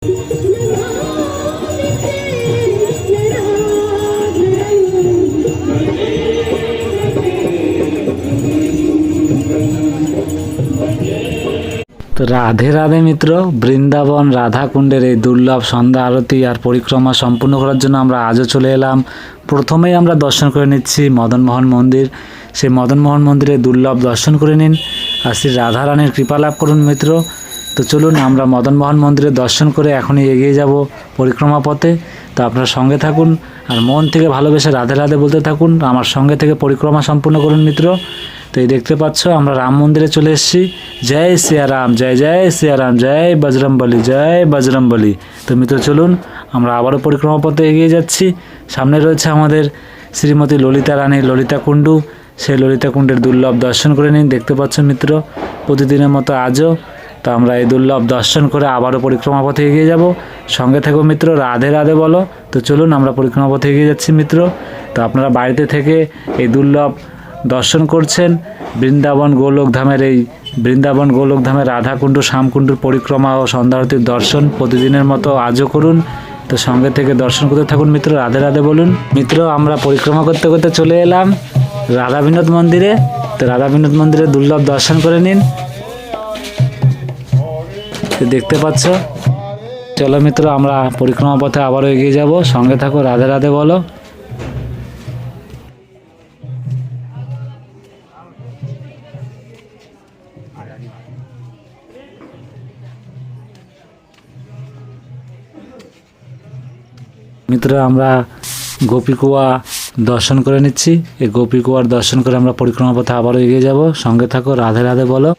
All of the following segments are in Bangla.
তো রাধে রাধে মিত্র, বৃন্দাবন রাধাকুণ্ডের এই দুর্লভ সন্ধ্যা আরতি আর পরিক্রমা সম্পূর্ণ করার জন্য আমরা আজও চলে এলাম। প্রথমেই আমরা দর্শন করে নিচ্ছি মদনমোহন মন্দির। সেই মদনমোহন মন্দিরে দুর্লভ দর্শন করে নিন আর শ্রী রাধারানীর কৃপা লাভ করুন মিত্র। তো চলুন আমরা মদনমোহন মন্দিরে দর্শন করে এখনই এগিয়ে যাব পরিক্রমা পথে। তো আপনারা সঙ্গে থাকুন আর মন থেকে ভালোবেসে রাধে রাধে বলতে থাকুন, আমার সঙ্গে থেকে পরিক্রমা সম্পূর্ণ করুন মিত্র। তো এই দেখতে পাচ্ছ আমরা রাম মন্দিরে চলে এসেছি। জয় সিয়ারাম, জয় জয় সিয়ারাম, জয় বজরংবলী, জয় বজরংবলী। তো মিত্র চলুন আমরা আবারও পরিক্রমা পথে এগিয়ে যাচ্ছি। সামনে রয়েছে আমাদের শ্রীমতী ললিতা রানীর ললিতা কুণ্ডু। সেই ললিতা কুণ্ডের দুর্লভ দর্শন করে নিন। দেখতে পাচ্ছ মিত্র প্রতিদিনের মতো আজও তো আমরা এই দুর্লভ দর্শন করে আবারও পরিক্রমা পথে এগিয়ে যাব। সঙ্গে থেকো মিত্র, রাধে রাধে বলো। তো চলুন আমরা পরিক্রমা পথে এগিয়ে যাচ্ছি মিত্র। তো আপনারা বাড়িতে থেকে এই দুর্লভ দর্শন করছেন বৃন্দাবন গোলকধামের রাধাকুণ্ড শ্যামকুণ্ডুর পরিক্রমা ও সন্ধ্যারতির দর্শন প্রতিদিনের মতো আজও করুন। তো সঙ্গে থেকে দর্শন করতে থাকুন মিত্র, রাধে রাধে বলুন। মিত্র আমরা পরিক্রমা করতে করতে চলে এলাম রাধা বিনোদ মন্দিরে। তো রাধা বিনোদ মন্দিরে দুর্লভ দর্শন করে নিন। দেখতে পাচ্ছ, চলো মিত্র আমরা পরিক্রমা পথে আবারও এগিয়ে যাব। সঙ্গে থাকো, রাধে রাধে বলো। মিত্র আমরা গোপীকুয়া দর্শন করে নিচ্ছি। এই গোপীকুয়ার দর্শন করে আমরা পরিক্রমা পথে আবারও এগিয়ে যাব। সঙ্গে থাকো, রাধে রাধে বলো।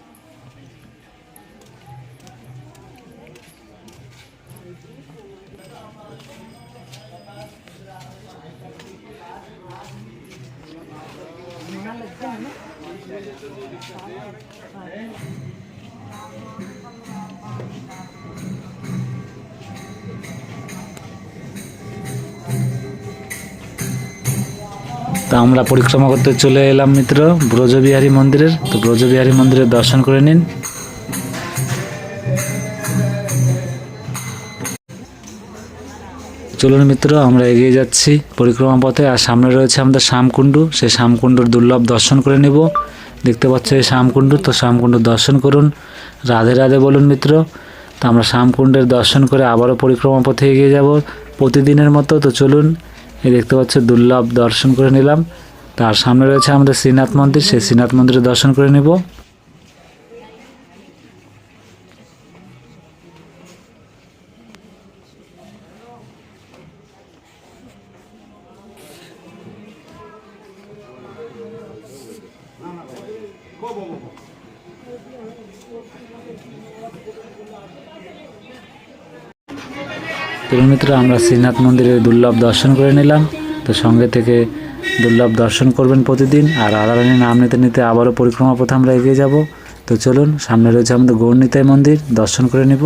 তো আমরা পরিক্রমা করতে চলে এলাম মিত্র ব্রজবিহারী মন্দিরের। তো ব্রজবিহারী মন্দিরের দর্শন করে নিন। চলুন মিত্র আমরা এগিয়ে যাচ্ছি পরিক্রমা পথে। আর সামনে রয়েছে আমাদের শ্যামকুণ্ডু। সেই শ্যামকুণ্ডুর দুর্লভ দর্শন করে নেব। দেখতে পাচ্ছ এই শ্যামকুণ্ডু। তো শ্যামকুণ্ডুর দর্শন করুন, রাধে রাধে বলুন মিত্র। তো আমরা শ্যামকুণ্ডের দর্শন করে আবারও পরিক্রমা পথে এগিয়ে যাব প্রতিদিনের মতো। তো চলুন, এই দেখতে পাচ্ছ দুর্লভ দর্শন করে নিলাম। তার সামনে রয়েছে আমাদের শ্রীনাথ মন্দির। সেই শ্রীনাথ মন্দিরে দর্শন করে নেব। মিত্র আমরা শ্রীনাথ মন্দিরের দুর্লভ দর্শন করে নিলাম। তো সঙ্গে থেকে দুর্লভ দর্শন করবেন প্রতিদিন। আর রাধারানীর নাম নিতে নিতে আবারও পরিক্রমা পথে আমরা এগিয়ে যাব। তো চলুন, সামনে রয়েছে আমাদের গৌরনিতাই মন্দির, দর্শন করে নিব।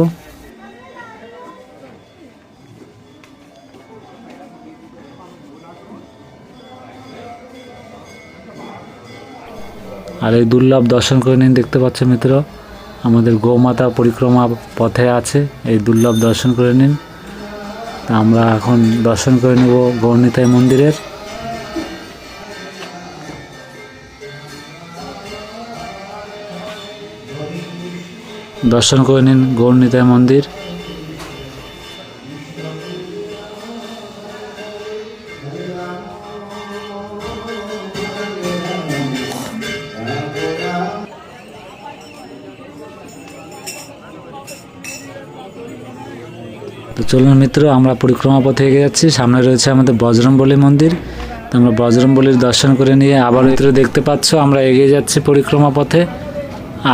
আর এই দুর্লভ দর্শন করে নিন। দেখতে পাচ্ছ মিত্র আমাদের গৌমাতা পরিক্রমা পথে আছে, এই দুর্লভ দর্শন করে নিন। আমরা এখন দর্শন করে নেব গৌরনিতাই মন্দিরের। দর্শন করে নিন গৌরনিতাই মন্দির। তো চলুন মিত্র আমরা পরিক্রমা পথে এগিয়ে যাচ্ছি। সামনে রয়েছে আমাদের বজরংবলী মন্দির। তো আমরা বজরংবলীর দর্শন করে নিয়ে আবার মিত্র দেখতে পাচ্ছ আমরা এগিয়ে যাচ্ছি পরিক্রমা পথে।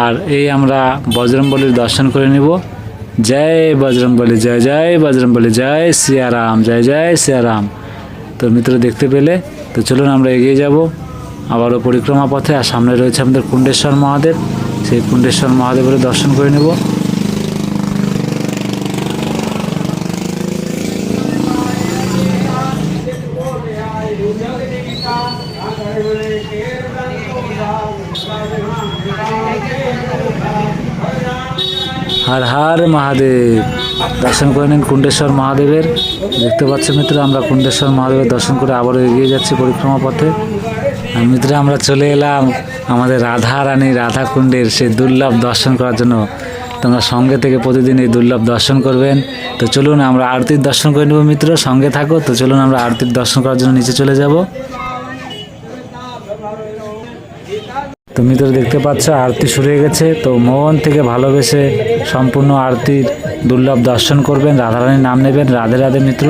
আর এই আমরা বজরংবলীর দর্শন করে নিব। জয় বজরংবলী, জয় জয় বজরংবলী, জয় সিয়ারাম, জয় জয় সিয়ারাম। তো মিত্র দেখতে পেলে। তো চলুন আমরা এগিয়ে যাব আবারও পরিক্রমা পথে। আর সামনে রয়েছে আমাদের কুণ্ডেশ্বর মহাদেব। সেই কুণ্ডেশ্বর মহাদেবের দর্শন করে নেব। हर हर महादेव। দর্শন করে নিন কুণ্ডেশ্বর মহাদেবের। দেখতে পাচ্ছেন মিত্র, আমরা কুণ্ডেশ্বর মহাদেবের দর্শন করে আবারও এগিয়ে যাচ্ছি পরিক্রমা পথে। আর মিত্র, আমরা চলে এলাম আমাদের রাধা রানী রাধা কুণ্ডের সেই দুর্লভ দর্শন করার জন্য। তোমরা সঙ্গে থেকে প্রতিদিন এই দুর্লভ দর্শন করবেন। তো চলুন আমরা আরতির দর্শন করে নেব মিত্র, সঙ্গে থাকো। তো চলুন আমরা আরতির দর্শন করার জন্য নিচে চলে যাব। তো মিত্র, দেখতে পাচ্ছ আরতি শুরু হয়ে গেছে। তো মন থেকে ভালোবেসে সম্পূর্ণ আরতির দুর্লভ দর্শন করবেন, রাধারানীর নাম নেবেন। রাধে রাধে মিত্র।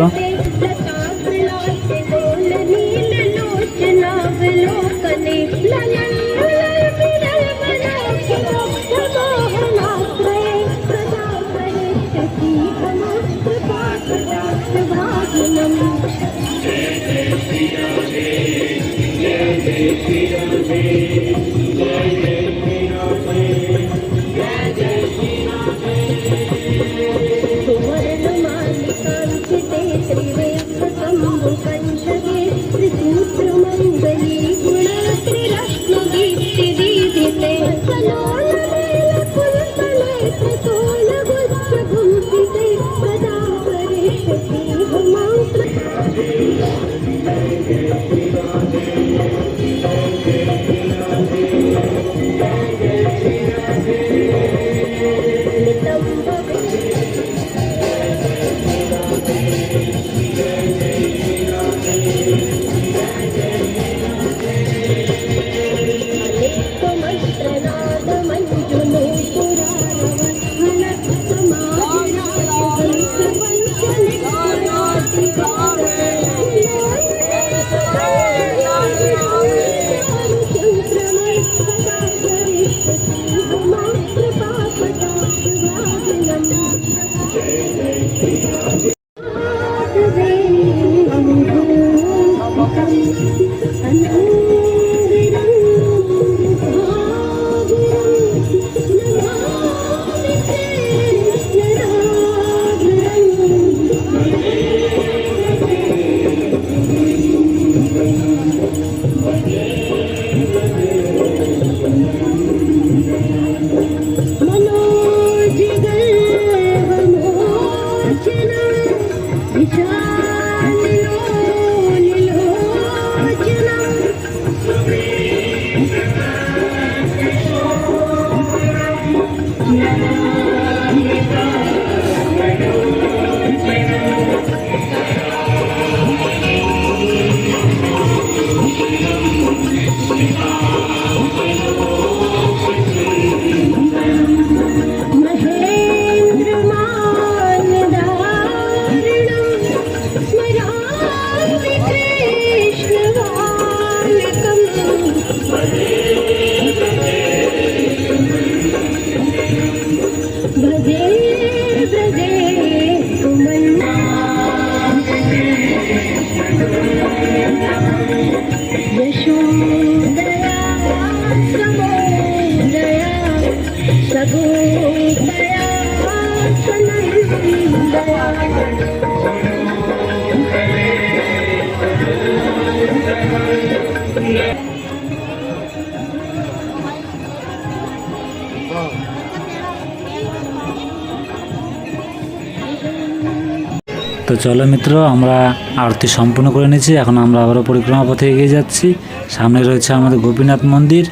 তো চলো মিত্র, আমরা আরতি সম্পূর্ণ করে নিয়েছি। এখন আমরা আবারও পরিক্রমা পথে এগিয়ে যাচ্ছি। সামনে রয়েছে আমাদের গোপীনাথ মন্দির।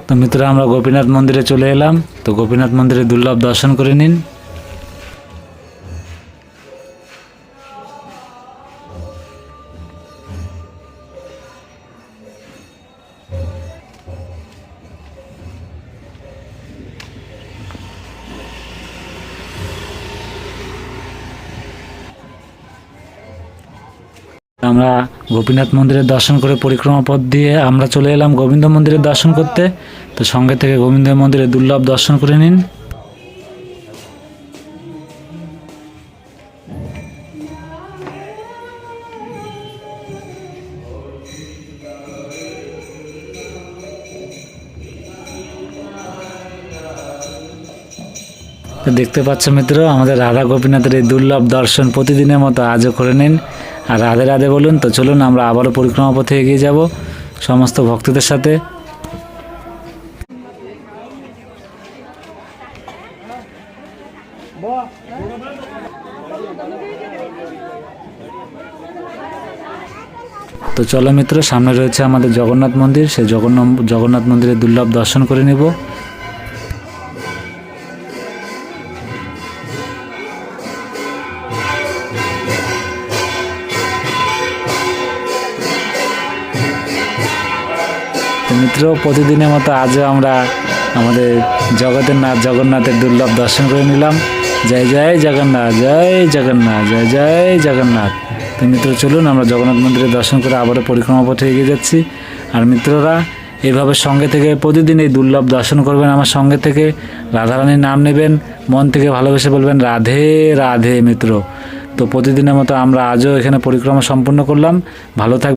তো মিত্র, আমরা গোপীনাথ মন্দিরে চলে এলাম। তো গোপীনাথ মন্দিরে দুর্লভ দর্শন করে নিন। আমরা গোপীনাথ মন্দিরের দর্শন করে পরিক্রমা পথ দিয়ে আমরা চলে এলাম গোবিন্দ মন্দিরের দর্শন করতে। তো সঙ্গে থেকে গোবিন্দ মন্দিরে দুর্লভ দর্শন করে নিন। তো দেখতে পাচ্ছ মিত্র, আমাদের রাধা গোপীনাথের এই দুর্লভ দর্শন প্রতিদিনের মতো আজও করে নিন। আর রাধে রাধে বলুন। তো চলুন আমরা আবারও পরিক্রমা পথে এগিয়ে যাব সমস্ত ভক্তদের সাথে। তো চলো মিত্র, সামনে রয়েছে আমাদের জগন্নাথ মন্দির। সেই জগন্নাথ মন্দিরের দুর্লভ দর্শন করে নেব। মিত্র, প্রতিদিনের মতো আজও আমরা আমাদের জগতের নাথ জগন্নাথের দুর্লভ দর্শন করে নিলাম। জয় জয় জগন্নাথ, জয় জগন্নাথ, জয় জয় জগন্নাথ। তো মিত্র চলুন আমরা জগন্নাথ মন্দিরে দর্শন করে আবারও পরিক্রমা পথে এগিয়ে যাচ্ছি। আর মিত্ররা এইভাবে সঙ্গে থেকে প্রতিদিন এই দুর্লভ দর্শন করবেন। আমার সঙ্গে থেকে রাধারানীর নাম নেবেন, মন থেকে ভালোবেসে বলবেন রাধে রাধে মিত্র। তো প্রতিদিনের মতো আমরা আজও এখানে পরিক্রমা সম্পূর্ণ করলাম। ভালো থাকবেন।